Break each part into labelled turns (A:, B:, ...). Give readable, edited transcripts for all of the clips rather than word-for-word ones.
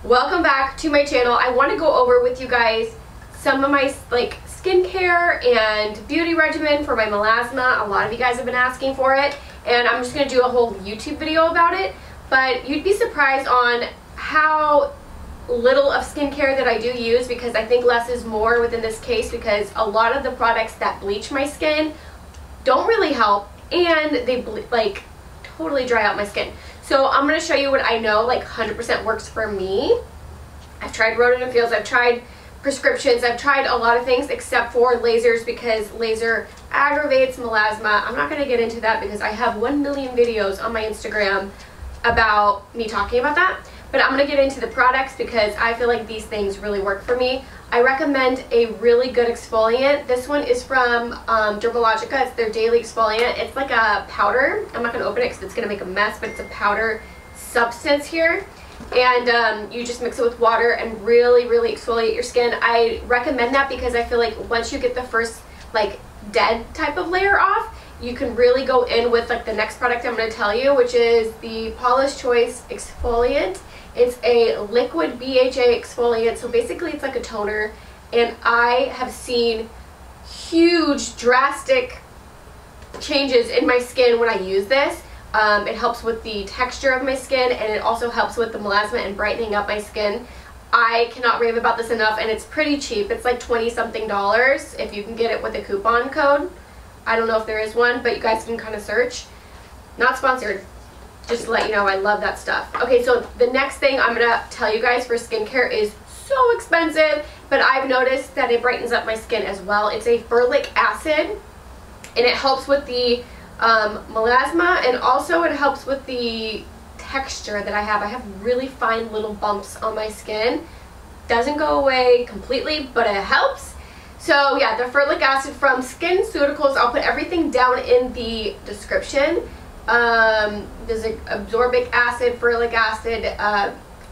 A: Welcome back to my channel. I want to go over with you guys some of my skincare and beauty regimen for my melasma. A lot of you guys have been asking for it, and I'm just going to do a whole YouTube video about it. But you'd be surprised on how little of skincare that I do use, because I think less is more within this case, because a lot of the products that bleach my skin don't really help, and they totally dry out my skin. So I'm going to show you what I know 100% works for me. I've tried Rodenfields, I've tried prescriptions, I've tried a lot of things except for lasers, because laser aggravates melasma. I'm not going to get into that because I have 1 million videos on my Instagram about me talking about that. But I'm going to get into the products because I feel like these things really work for me. I recommend a really good exfoliant. This one is from Dermalogica. It's their daily exfoliant. It's like a powder. I'm not going to open it because it's going to make a mess, but it's a powder substance here. And you just mix it with water and really, really exfoliate your skin. I recommend that because I feel like once you get the first dead type of layer off, you can really go in with the next product I'm going to tell you, which is the Paula's Choice exfoliant. It's a liquid BHA exfoliant, so basically it's like a toner, and I have seen huge drastic changes in my skin when I use this. It helps with the texture of my skin, and it also helps with the melasma and brightening up my skin. I cannot rave about this enough, and it's pretty cheap. It's like $20-something if you can get it with a coupon code. I don't know if there is one, but you guys can kind of search. Not sponsored. Just to let you know, I love that stuff. Okay, so the next thing I'm going to tell you guys for skincare is so expensive, but I've noticed that it brightens up my skin as well. It's a ferulic acid, and it helps with the melasma, and also it helps with the texture that I have. I have really fine little bumps on my skin. Doesn't go away completely, but it helps. So yeah, the ferulic acid from SkinCeuticals. I'll put everything down in the description. There's absorbic acid, ferulic acid,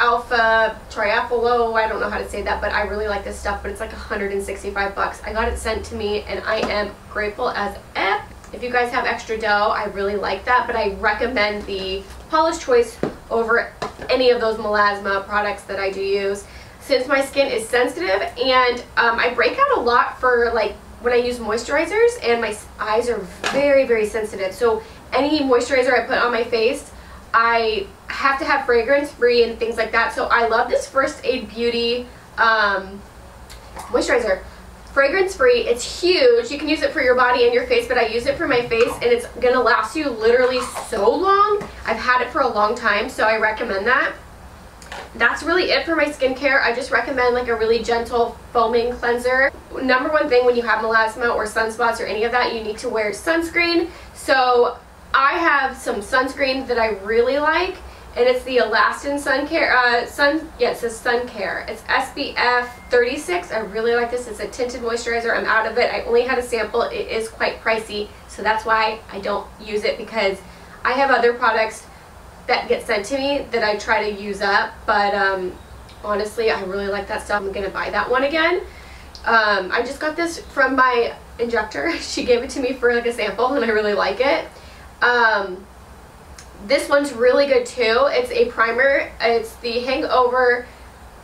A: alpha triapolo, I don't know how to say that, but I really like this stuff. But it's like 165 bucks. I got it sent to me, and I am grateful as F. If you guys have extra dough, I really like that, but I recommend the Paula's Choice over any of those melasma products that I do use, since my skin is sensitive, and I break out a lot for when I use moisturizers, and my eyes are very, very sensitive. So any moisturizer I put on my face, I have to have fragrance free and things like that. So I love this First Aid Beauty moisturizer. Fragrance free, it's huge. You can use it for your body and your face, but I use it for my face, and it's gonna last you literally so long. I've had it for a long time, so I recommend that. That's really it for my skincare. I just recommend a really gentle foaming cleanser. Number one thing when you have melasma or sunspots or any of that, you need to wear sunscreen. So I have some sunscreen that I really like, and it's the Elastin Sun Care. It says Sun Care. It's SPF 36. I really like this. It's a tinted moisturizer. I'm out of it. I only had a sample. It is quite pricey, so that's why I don't use it, because I have other products that get sent to me that I try to use up. But honestly, I really like that stuff. I'm gonna buy that one again. I just got this from my injector. She gave it to me for a sample, and I really like it. This one's really good too. It's a primer. It's the Hangover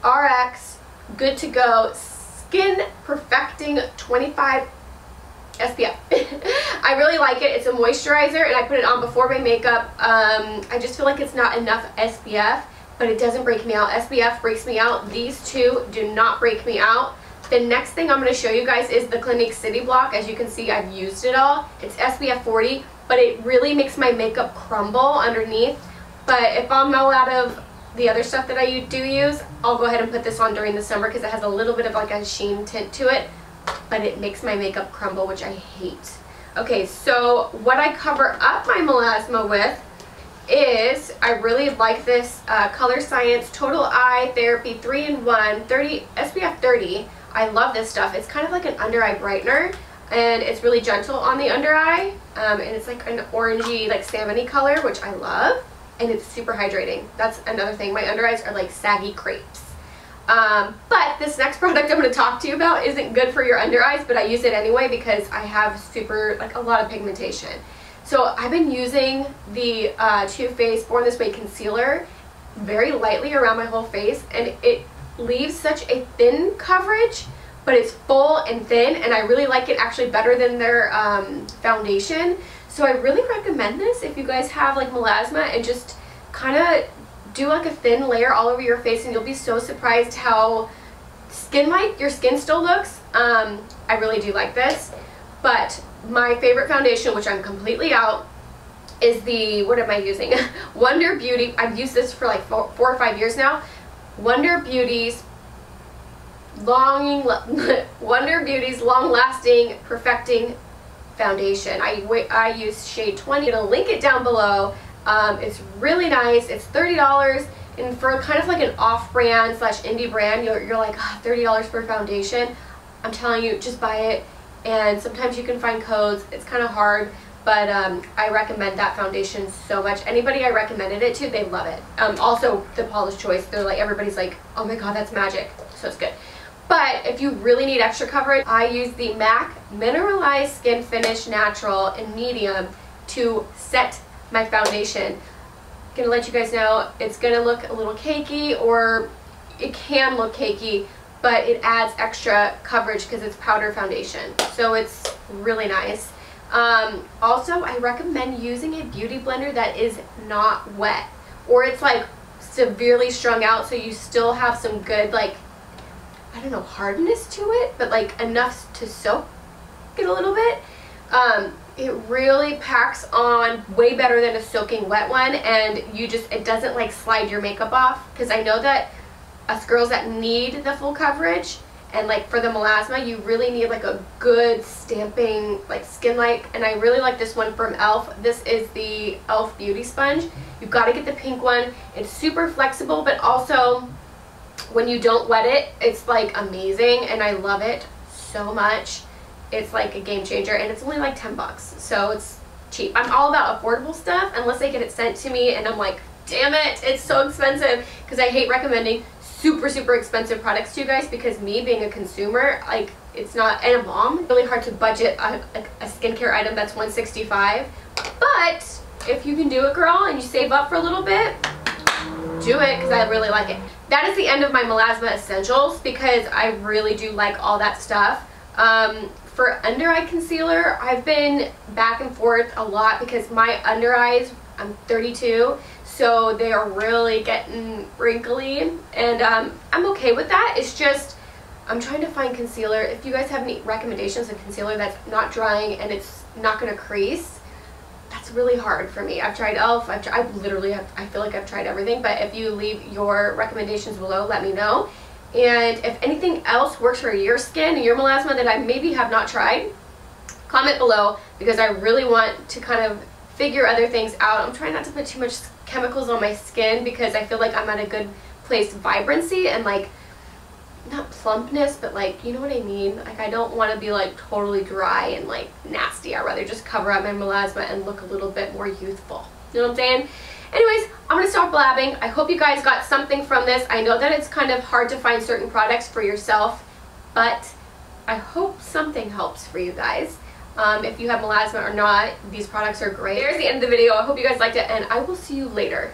A: RX Good to Go Skin Perfecting 25 SPF. I really like it. It's a moisturizer, and I put it on before my makeup. I just feel like it's not enough SPF, but it doesn't break me out. SPF breaks me out. These two do not break me out. The next thing I'm going to show you guys is the Clinique City Block. As you can see, I've used it all. It's SPF 40, but it really makes my makeup crumble underneath. But if I'm all out of the other stuff that I do use, I'll go ahead and put this on during the summer, because it has a little bit of a sheen tint to it, but it makes my makeup crumble, which I hate. Okay, so what I cover up my melasma with is, I really like this Color Science Total Eye Therapy 3-in-1 SPF 30. I love this stuff. It's kind of like an under eye brightener, and it's really gentle on the under eye, and it's like an orangey, salmon-y color, which I love, and it's super hydrating. That's another thing. My under eyes are like saggy crepes. But this next product I'm going to talk to you about isn't good for your under eyes, but I use it anyway because I have a lot of pigmentation. So I've been using the Too Faced Born This Way concealer, very lightly around my whole face, and it leaves such a thin coverage, but it's full and thin, and I really like it actually better than their foundation. So I really recommend this if you guys have like melasma, and just kind of do like a thin layer all over your face, and you'll be so surprised how skin-like your skin still looks. I really do like this. But my favorite foundation, which I'm completely out, is the, what am I using? Wonder Beauty. I've used this for like 4 or 5 years now. Wonder Beauty's long-lasting perfecting foundation. I use shade 20. I'm gonna link it down below. It's really nice. It's $30, and for kind of like an off-brand / indie brand, you're like, oh, $30 for a foundation. I'm telling you, just buy it. And sometimes you can find codes. It's kind of hard, but I recommend that foundation so much. Anybody I recommended it to, they love it. Also, the Paula's Choice, they're like, everybody's like, oh my god, that's magic. So it's good. But if you really need extra coverage, I use the MAC Mineralized Skin Finish Natural in medium to set my foundation. I'm gonna let you guys know it's gonna look a little cakey, or it can look cakey, but it adds extra coverage because it's powder foundation. So it's really nice. Also, I recommend using a beauty blender that is not wet, or it's like severely strung out, so you still have some good, like, I don't know, hardness to it, but like enough to soak it a little bit. It really packs on way better than a soaking wet one, and it doesn't like slide your makeup off, because I know that us girls that need the full coverage, and like for the melasma, you really need like a good stamping, like skin-like, and I really like this one from e.l.f. This is the e.l.f. Beauty Sponge. You've got to get the pink one. It's super flexible, but also when you don't wet it, it's like amazing, and I love it so much. It's like a game changer, and it's only like 10 bucks, so it's cheap. I'm all about affordable stuff unless I get it sent to me and I'm like, damn it, it's so expensive, because I hate recommending super expensive products to you guys, because me being a consumer, like, it's not, and a mom, it's really hard to budget a skincare item that's $165. But if you can do it, girl, and you save up for a little bit, do it, because I really like it. That is the end of my melasma essentials, because I really do like all that stuff. For under eye concealer, I've been back and forth a lot, because my under eyes, I'm 32, so they are really getting wrinkly, and I'm okay with that. It's just, I'm trying to find concealer. If you guys have any recommendations of concealer that's not drying and it's not going to crease, that's really hard for me. I've tried e.l.f. I feel like I've tried everything, but if you leave your recommendations below, let me know. And if anything else works for your skin and your melasma that I maybe have not tried, comment below, because I really want to kind of figure other things out. I'm trying not to put too much chemicals on my skin, because I feel like I'm at a good place vibrancy and like, not plumpness, but like, you know what I mean? Like, I don't want to be like totally dry and like nasty. I'd rather just cover up my melasma and look a little bit more youthful. You know what I'm saying? Anyways, I'm going to stop blabbing. I hope you guys got something from this. I know that it's kind of hard to find certain products for yourself, but I hope something helps for you guys. If you have melasma or not, these products are great. There's the end of the video. I hope you guys liked it, and I will see you later.